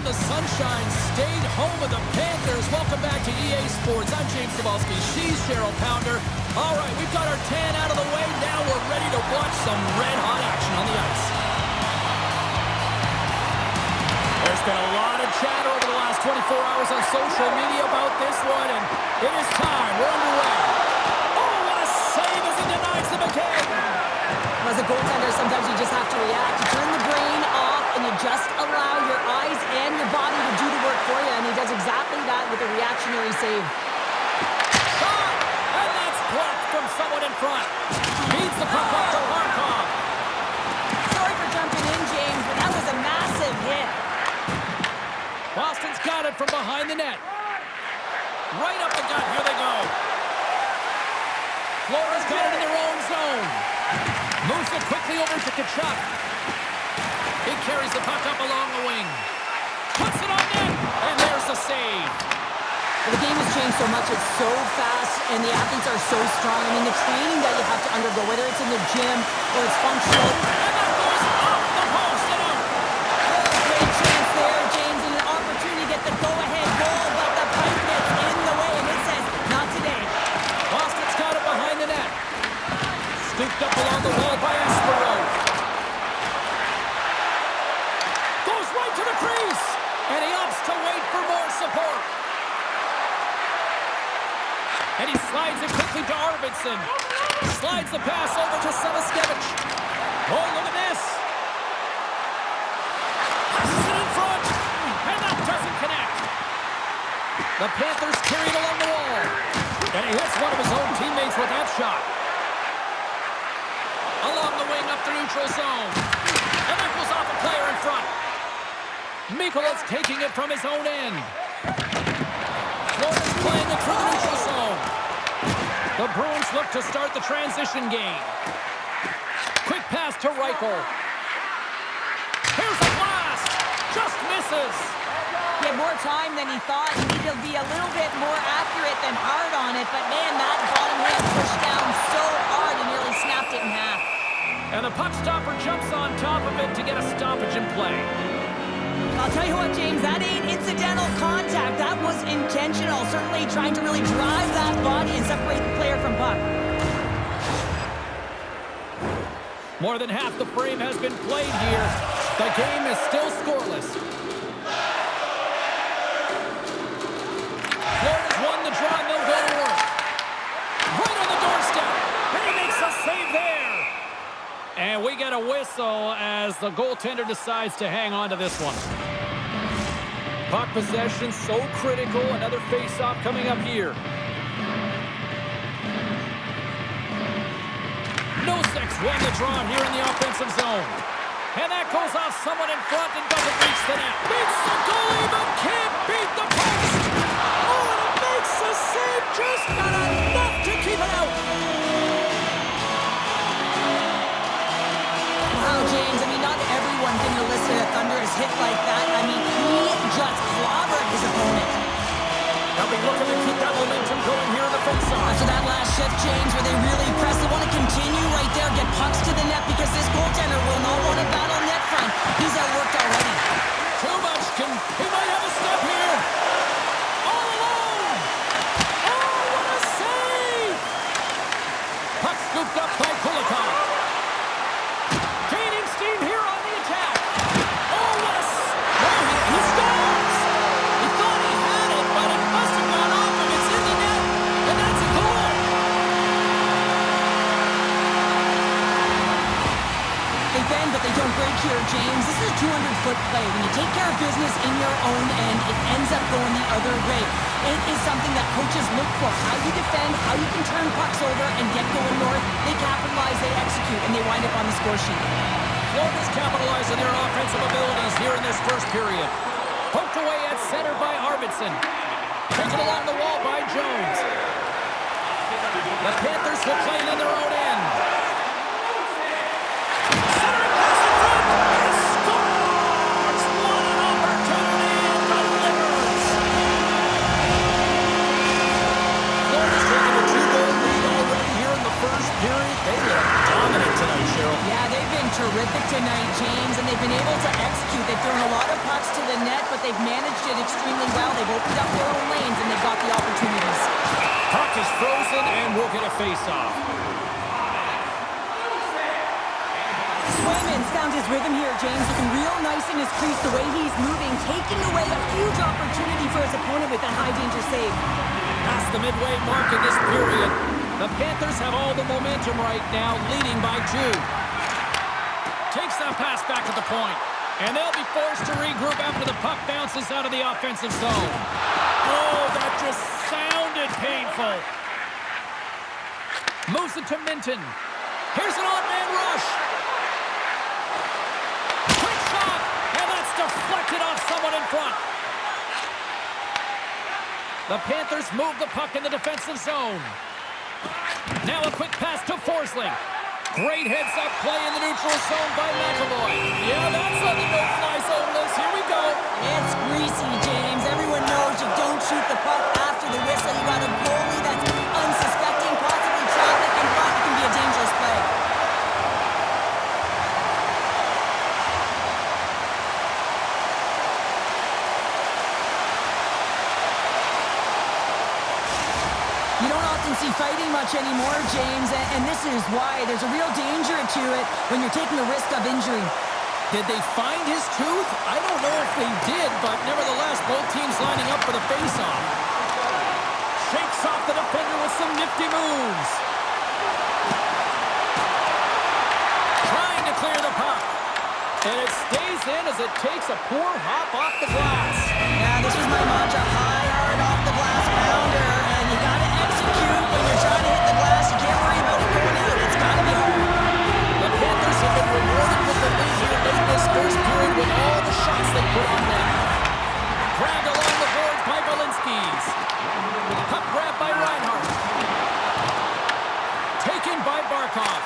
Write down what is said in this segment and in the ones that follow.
the sunshine stayed home with the Panthers. Welcome back to EA Sports. I'm James Cebulski. She's Cheryl Pounder. All right, we've got our tan out of the way. Now we're ready to watch some red-hot action on the ice. There's been a lot of chatter over the last 24 hours on social media about this one, and it is time. We're underway. Oh, what a save as he denies the McKay. As a goaltender, sometimes you just have to react. You turn the brain off, and you just allow your eyes and your body to do the work for you, and he does exactly that with a reactionary save. Shot! And that's blocked from someone in front. Beats the puck off to Markov. Sorry for jumping in, James, but that was a massive hit. Boston's got it from behind the net. Right up the gut. Here they go. Florida's got it in their own zone. Moves it quickly over to Kachuk. He carries the puck up along the wing. Puts it on net. And there's the save. Well, the game has changed so much. It's so fast, and the athletes are so strong. I mean, the training that you have to undergo, whether it's in the gym or it's functional. And that goes off the post and out. Great chance there, James, and an opportunity to get the go-ahead goal, but the pipe gets in the way, and it says, not today. Boston's got it behind the net. Scooped up along the wall by Espero. Goes right to the crease. And he opts to wait for more support. And he slides it quickly to Arvidsson. Slides the pass over to Samoskevich. Oh, look at this. Passes it in front. And that doesn't connect. The Panthers carry it along the wall. And he hits one of his own teammates with that shot. Along the wing up the neutral zone. And that goes off a player in front. Mikola's taking it from his own end. Florida's playing it through the neutral zone. The Bruins look to start the transition game. Quick pass to Reichel. Here's a blast. Just misses. He had more time than he thought. He needed to be a little bit more accurate than hard on it, but man, that bottom hand pushed down so hard and nearly snapped it in half. And the puck stopper jumps on top of it to get a stoppage in play. I'll tell you what, James, that ain't incidental contact. That was intentional. Certainly trying to really drive that body and separate the player from puck. More than half the frame has been played here. The game is still scoreless. Florida's won the draw, and they'll go to work. Right on the doorstep, and he makes a save there. And we get a whistle as the goaltender decides to hang on to this one. Puck possession so critical. Another face-off coming up here. Nosek's won the draw here in the offensive zone. And that goes off someone in front and doesn't reach the net. Beats the goalie, but can't beat the post. Oh, and it makes the save. Just not enough to keep it out. Wow, James, I mean, not everyone can listen to a thunderous hit like that. I mean, he just clobbered his opponent. They'll be looking to keep that momentum going here in the face-off. After that last shift, James, where they really press, they want to continue right there, get pucks to the net, because this goaltender will not want to battle net front. He's outworked already. Too much. He might have a step here. All alone. Oh, what a save. Puck scooped up by Kulikov. Gaining steam here on the attack. Oh, what a... he stops. He thought he had it, but it must have gone off him. It's in the net, and that's a goal. They bend, but they don't break here, James. This is a 200-foot play. When you take care of business in your own end, it ends up going the other way. It is something that coaches look for. How you defend, how you can turn pucks over and get going north. They capitalize, they execute, and they wind up on the score sheet. Florida's capitalizing their offensive abilities here in this first period. Poked away at center by Arvidsson. Taken along the wall by Jones. The Panthers will play it in their own end. Centering pass in front. He scores! What an opportunity and delivers! Florida's taking a 2-goal lead already here in the first period. They look dominant tonight, Cheryl. Yeah, they've been terrific tonight, James, and they've been able to execute. They've thrown a lot of pucks to the net, but they've managed it extremely well. They've opened up their own lanes, and they've got the opportunities. Puck is frozen, and we'll get a face-off. Swayman's found his rhythm here, James, looking real nice in his crease, the way he's moving, taking away a huge opportunity for his opponent with that high-danger save. Past the midway mark in this period, the Panthers have all the momentum right now, leading by 2. Takes that pass back at the point, and they'll be forced to regroup after the puck bounces out of the offensive zone. Oh, that just sounded painful. Moves it to Minton. Here's an odd-man rush. Quick shot, and that's deflected off someone in front. The Panthers move the puck in the defensive zone. Now a quick pass to Forsling. Great heads-up play in the neutral zone by McAvoy. Yeah, that's on the no-fly zone list. Here we go. It's greasy, James. Everyone knows you don't shoot the puck after the whistle. You got a goalie that's unsuspecting, possibly traffic in front. It can be a dangerous play. You don't often see fighting much anymore, James, and this is why. There's a real danger to it when you're taking the risk of injury. Did they find his tooth? I don't know if they did, but nevertheless, both teams lining up for the face-off. Shakes off the defender with some nifty moves. Trying to clear the puck. And it stays in as it takes a poor hop off the glass. Yeah, this was my mantra. High, hard off the glass pounder. And you got to execute when you're trying to hit the glass. You can't worry about it going out. It's got to be hard. The Panthers have been rewarded with the lead here late this first period with all the shots they put on net. Grabbed along the boards by Balinskis. Puck grabbed by Reinhart. Taken by Barkov.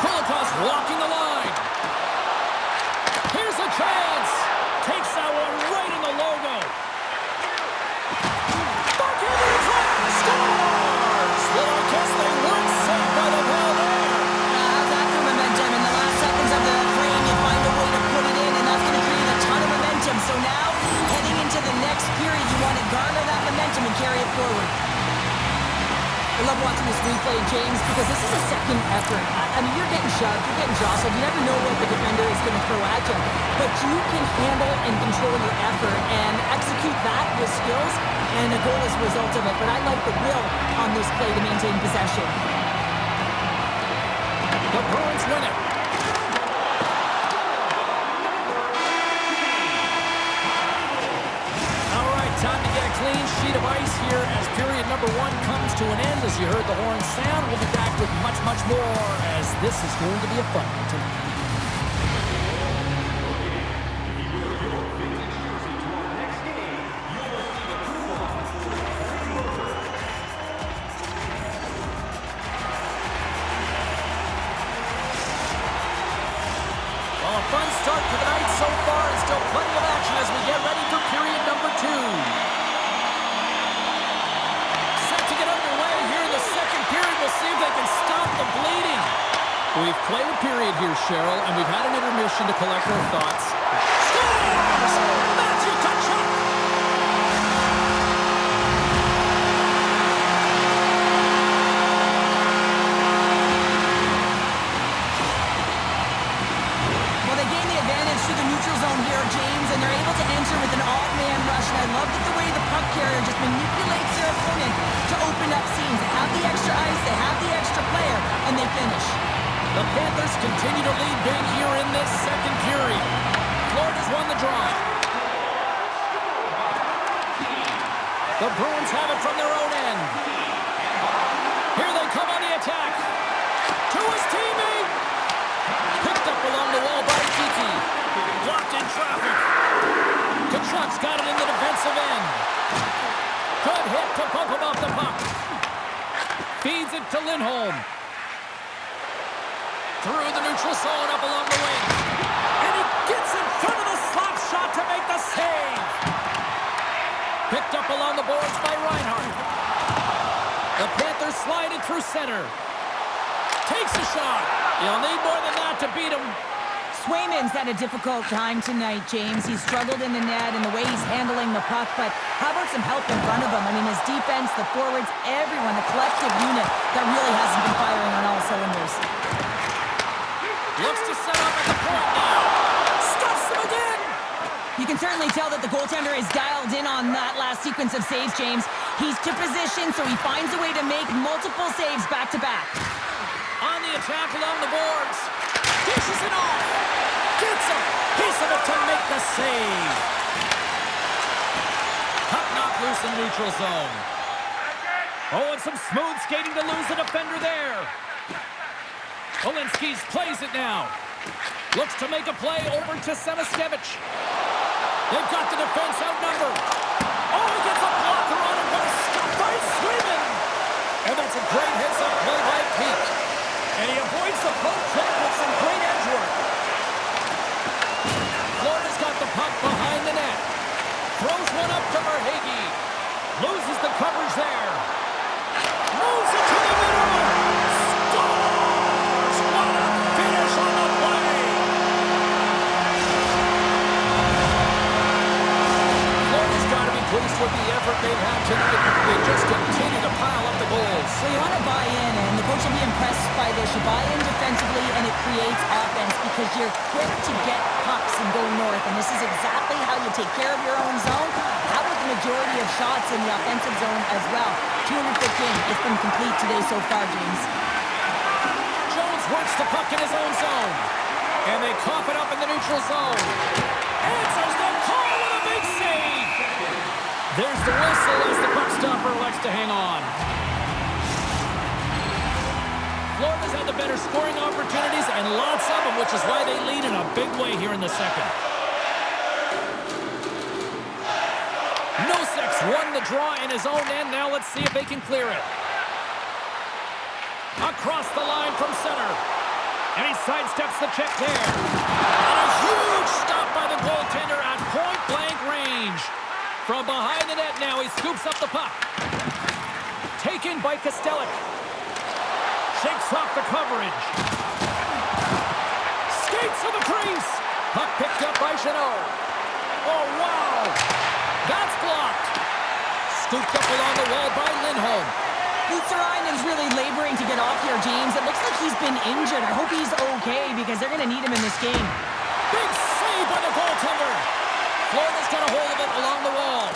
Kulikov's walking the line. Here's a chance. Takes that one right in the logo. Back into the front. Scores! Well, I guess they weren't saved by the ball there. How's that for momentum? In the last seconds of the frame, you find a way to put it in, and that's going to create a ton of momentum. So now, heading into the next period, you want to garner that momentum and carry it forward. I love watching this replay, James, because this is a second effort. I mean, you're getting shoved, you're getting jostled. You never know what the defender is going to throw at you. But you can handle and control your effort and execute that with skills, and a goal is a result of it. But I like the will on this play to maintain possession. The Bruins win it. All right, time to get a clean sheet of ice here as period number 1 comes to an end. As you heard the horn sound, we'll be back with much, much more as this is going to be a fun one tonight. Well, a fun start to the night so far, and still plenty of action as we get ready for period number 2. Set to get underway here in the second period. We'll see if they can stop the bleeding. We've played a period here, Cheryl, and we've had an intermission to collect our thoughts. Scores! Matthew Tkachuk! Well, they gain the advantage through the neutral zone here, James, and they're able to enter with an odd-man rush. And I love that the way the puck carrier just manipulates their opponent to open up seams. They have the extra ice, they have the extra player, and they finish. The Panthers continue to lead big here in this second period. Florida's won the draw. The Bruins have it from their own end. Here they come on the attack. To his teammate. Picked up along the wall by Kiki. Blocked in traffic. Tkachuk's got it in the defensive end. Good hit to bump him off the puck. Feeds it to Lindholm. Through the neutral zone, up along the wing. And he gets in front of the slap shot to make the save. Picked up along the boards by Reinhart. The Panthers slide it through center. Takes a shot. You'll need more than that to beat him. Swayman's had a difficult time tonight, James. He's struggled in the net and the way he's handling the puck, but how about some help in front of him? I mean, his defense, the forwards, everyone, the collective unit that really hasn't been firing on all cylinders. Looks to set up at the point now. Stuffs him again. You can certainly tell that the goaltender is dialed in on that last sequence of saves, James. He's to position, so he finds a way to make multiple saves back-to-back. On the attack along the boards. Dishes it off. Gets a piece of it to make the save. Puck knocked loose in neutral zone. Oh, and some smooth skating to lose the defender there. Olinskis plays it now. Looks to make a play over to Semiskevich. They've got the defense outnumbered. Oh, he gets a blocker on it, but it's stopped by Swayman. And that's a great heads-up play by Peak. And he avoids the poke check with some great edge work. Florida's got the puck behind the net. Throws one up to Verhaeghe. Loses the coverage there. Moves it to the middle. Scores! What a finish on the play! Florida's got to be pleased with the effort they've had tonight. They just continue to pile up the goals. So you want to buy in, and the coach will be impressed by this. You buy in defensively, and it creates offense because you're quick to get pucks and go north, and this is exactly how you take care of your own zone. How about the majority of shots in the offensive zone as well? 215, it's been complete today so far, James. Jones works the puck in his own zone, and they cough it up in the neutral zone. Answers the call with a big save. There's the whistle as the puck stopper elects to hang on. Florida's had the better scoring opportunities and lots of them, which is why they lead in a big way here in the second. Nosek's won the draw in his own end. Now let's see if they can clear it. Across the line from center. And he sidesteps the check there. And a huge stop by the goaltender at point-blank range. From behind the net now, he scoops up the puck. Taken by Kostelic. Shakes off the coverage. Skates to the crease. Puck picked up by Chanot. Oh, wow. That's blocked. Scooped up along the wall by Lindholm. Lutzerainen's really laboring to get off here, James. It looks like he's been injured. I hope he's okay because they're going to need him in this game. Big save by the goaltender. Florida's got a hold of it along the wall.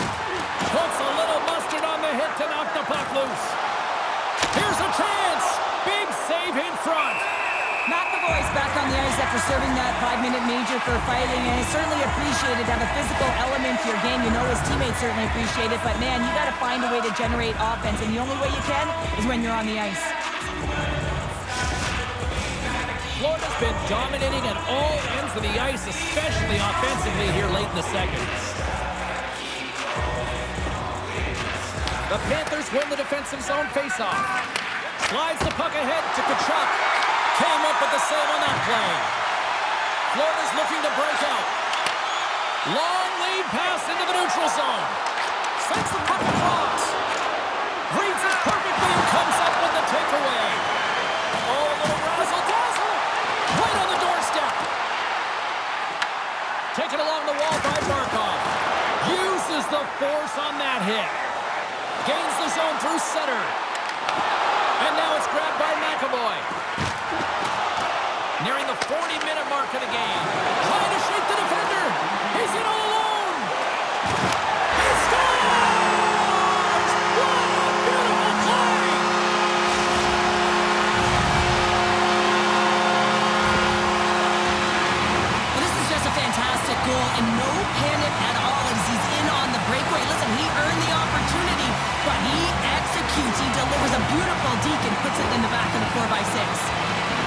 Puts a little mustard on the hit to knock the puck loose. Here's a chance. Big save in front. McAvoy's back on the ice after serving that 5-minute major for fighting, and it's certainly appreciated to have a physical element to your game. You know his teammates certainly appreciate it, but man, you got to find a way to generate offense, and the only way you can is when you're on the ice. Florida's been dominating at all ends of the ice, especially offensively here late in the second. The Panthers win the defensive zone faceoff. Slides the puck ahead to Tkachuk. Came up with the save on that play. Florida's looking to break out. Long lead pass into the neutral zone. Sends the puck across. Reads it perfectly and comes up with the takeaway. Oh, a little razzle-dazzle. Right on the doorstep. Taken along the wall by Barkov. Uses the force on that hit. Gains the zone through center. And now it's grabbed by McAvoy. Nearing the 40-minute mark of the game. Trying to shake the defender. He's in all alone. He scores! What a beautiful play! Well, this is just a fantastic goal, and no panic at all as he's in on the breakaway. Listen, he earned the opportunity, but he executes. He delivers a beautiful deke and puts it in the back of the 4x6.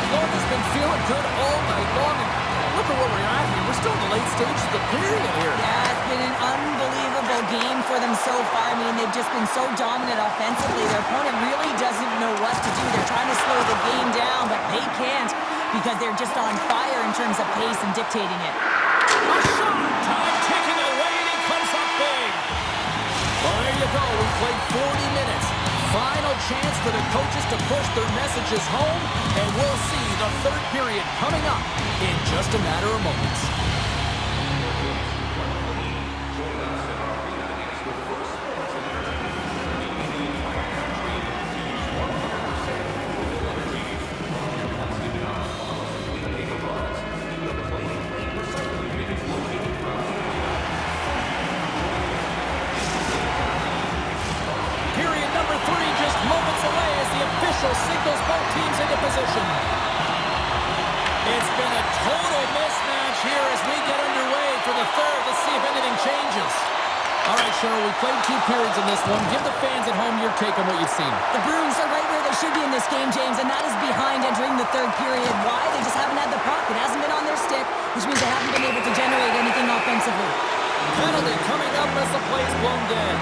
Florida's been feeling good all night long, and look at where we're at here. We're still in the late stages of the period here. Yeah, it's been an unbelievable game for them so far. I mean, they've just been so dominant offensively. Their opponent really doesn't know what to do. They're trying to slow the game down, but they can't because they're just on fire in terms of pace and dictating it. A shot! Time ticking away, and he comes up big. Well, there you go. We played 40 minutes. Final chance for the coaches to push their messages home, and we'll see the third period coming up in just a matter of moments. Period number 3 just moments away as the official signals both teams into position. It's been a total mismatch here as we get underway for the third. Let's see if anything changes. All right, Cheryl, we played 2 periods in this one. Give the fans at home your take on what you've seen. The Bruins are right where they should be in this game, James, and that is behind entering the third period. Why? They just haven't had the puck. It hasn't been on their stick, which means they haven't been able to generate anything offensively. Penalty coming up as the play's blown dead.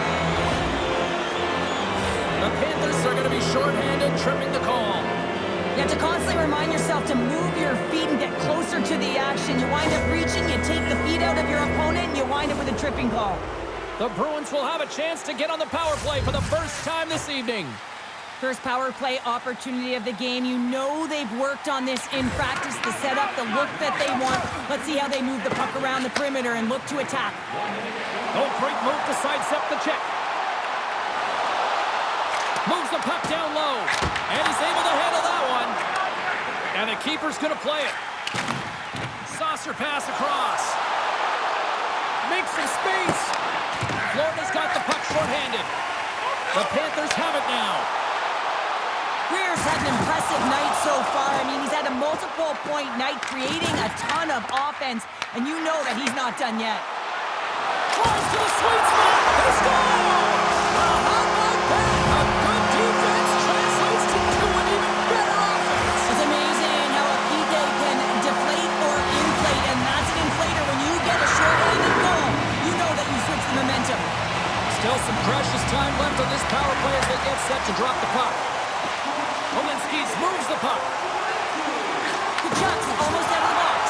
The Panthers are going to be shorthanded, tripping the call. You have to constantly remind yourself to move your feet and get closer to the action. You wind up reaching, you take the feet out of your opponent, and you wind up with a tripping call. The Bruins will have a chance to get on the power play for the first time this evening. First power play opportunity of the game. You know they've worked on this in practice, the setup, the look that they want. Let's see how they move the puck around the perimeter and look to attack. Oh, great move to sidestep the check. Moves the puck down low, and he's able to handle that one. And the keeper's going to play it. Saucer pass across. Makes some space. Florida's got the puck shorthanded. The Panthers have it now. Greer's had an impressive night so far. I mean, he's had a multiple-point night, creating a ton of offense, and you know that he's not done yet. Tries to the sweet spot. They score! How about that? A good defense translates to an even better offense. It's amazing how a PK can deflate or inflate, and that's an inflator. When you get a short-handed goal, you know that you switch the momentum. Still some precious time left on this power play as they get set to drop the puck. Olinskis moves the puck. Kachuk's almost out of the box.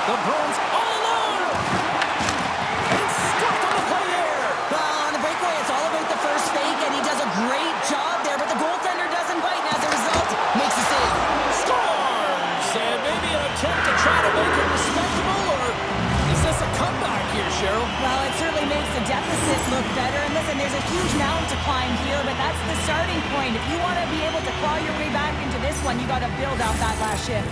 The Bruins all alone. And stuffed on the play there. Well, on the breakaway, it's all about the first fake, and he does a great job there, but the goaltender doesn't bite, and as a result, makes a save. Scores! And maybe an attempt to try to make it respectable, or is this a comeback here, Cheryl? Well, it certainly makes the deficit look better. And listen, there's a huge mountain to climb here, but that's the starting point. If you want to be able to claw your way back into this one, you got to build out that last shift.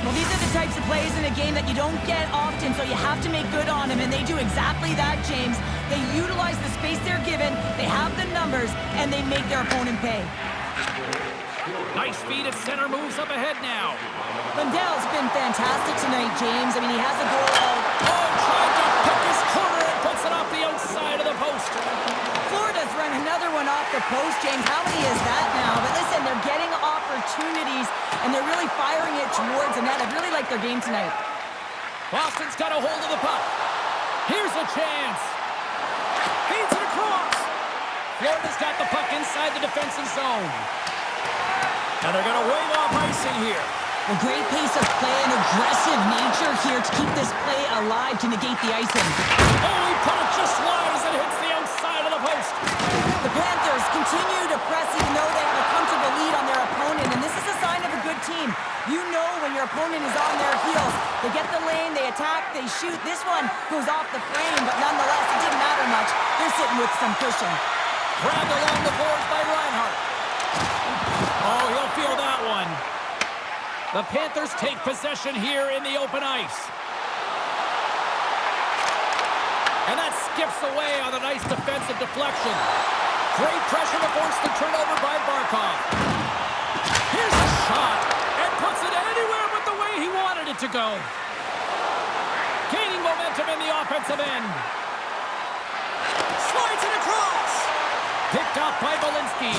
Well, these are the types of plays in a game that you don't get often, so you have to make good on them, and they do exactly that, James. They utilize the space they're given, they have the numbers, and they make their opponent pay. Nice feed at center, moves up ahead now. Lundell's been fantastic tonight, James. I mean, he has a goal out. Oh, tried to pick his corner and puts it off the outside of the post. Florida's run another one off the post, James. How many is that now? But listen, they're getting opportunities, and they're really firing it towards the net. I really like their game tonight. Boston's got a hold of the puck. Here's a chance. Feeds it across. Florida's got the puck inside the defensive zone. And they're going to wave off icing here. A great pace of play and aggressive nature here to keep this play alive to negate the icing. Oh, he put it just wide as it hits the outside of the post. The Panthers continue to press even though they have a comfortable lead on their opponent, and this is a sign of a good team. You know when your opponent is on their heels. They get the lane, they attack, they shoot. This one goes off the frame, but nonetheless, it didn't matter much. They're sitting with some cushion. Grabbed along the boards by Reinhart. Oh, he'll feel that one. The Panthers take possession here in the open ice. And that skips away on a nice defensive deflection. Great pressure to force the turnover by Barkov. Here's a shot, and puts it anywhere but the way he wanted it to go. Gaining momentum in the offensive end. Slides it across. Picked up by Bolinski.